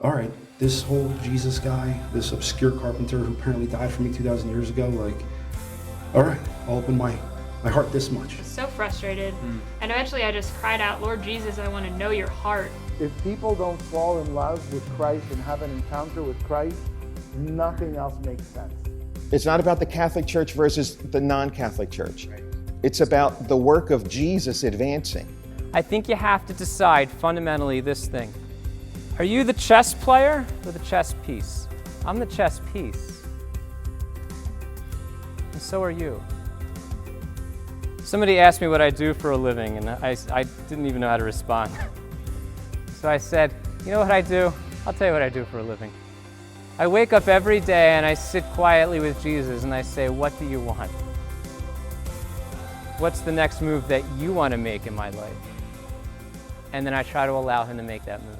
all right, this whole Jesus guy, this obscure carpenter who apparently died for me 2,000 years ago, like, all right, I'll open my heart this much. I was so frustrated. And eventually I just cried out, Lord Jesus, I want to know your heart. If people don't fall in love with Christ and have an encounter with Christ, nothing else makes sense. It's not about the Catholic Church versus the non-Catholic Church. It's about the work of Jesus advancing. I think you have to decide fundamentally this thing. Are you the chess player or the chess piece? I'm the chess piece. And so are you. Somebody asked me what I do for a living, and I didn't even know how to respond. So I said, you know what I do? I'll tell you what I do for a living. I wake up every day and I sit quietly with Jesus and I say, what do you want? What's the next move that you want to make in my life? And then I try to allow him to make that move.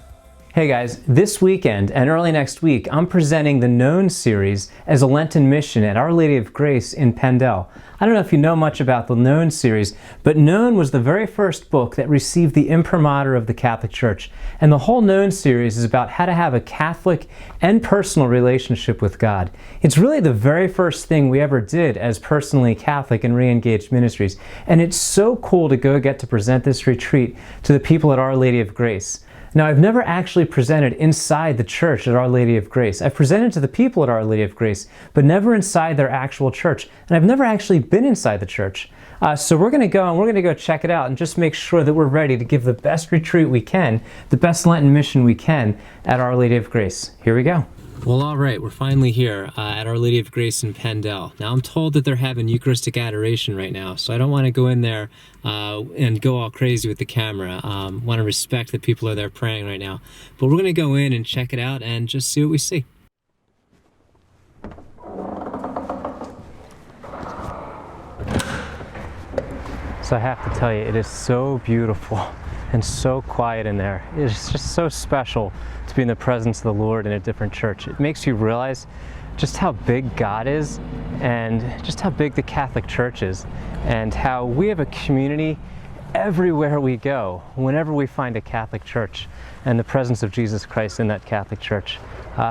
Hey guys, this weekend and early next week, I'm presenting the Known series as a Lenten mission at Our Lady of Grace in Pendel. I don't know if you know much about the Known series, but Known was the very first book that received the imprimatur of the Catholic Church. And the whole Known series is about how to have a Catholic and personal relationship with God. It's really the very first thing we ever did as personally Catholic in ReEngaged Ministries. And it's so cool to get to present this retreat to the people at Our Lady of Grace. Now, I've never actually presented inside the church at Our Lady of Grace. I've presented to the people at Our Lady of Grace, but never inside their actual church. And I've never actually been inside the church. So we're going to go and we're going to go check it out and just make sure that we're ready to give the best retreat we can, the best Lenten mission we can at Our Lady of Grace. Here we go. Well, all right, we're finally here at Our Lady of Grace in Pendel. Now, I'm told that they're having Eucharistic adoration right now, so I don't want to go in there and go all crazy with the camera. I want to respect that people are there praying right now. But we're going to go in and check it out and just see what we see. So I have to tell you, it is so beautiful and so quiet in there. It's just so special to be in the presence of the Lord in a different church. It makes you realize just how big God is and just how big the Catholic Church is and how we have a community everywhere we go, whenever we find a Catholic church and the presence of Jesus Christ in that Catholic Church.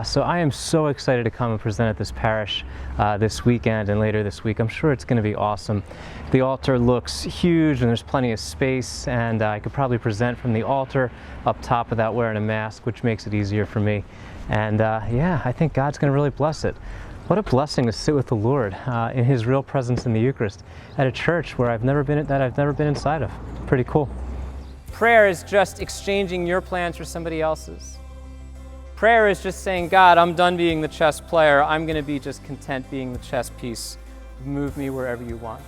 So I am so excited to come and present at this parish this weekend and later this week. I'm sure it's going to be awesome. The altar looks huge and there's plenty of space, and I could probably present from the altar up top without wearing a mask, which makes it easier for me. And yeah, I think God's going to really bless it. What a blessing to sit with the Lord in His real presence in the Eucharist at a church where I've never been inside of. Pretty cool. Prayer is just exchanging your plans for somebody else's. Prayer is just saying, God, I'm done being the chess player. I'm going to be just content being the chess piece. Move me wherever you want.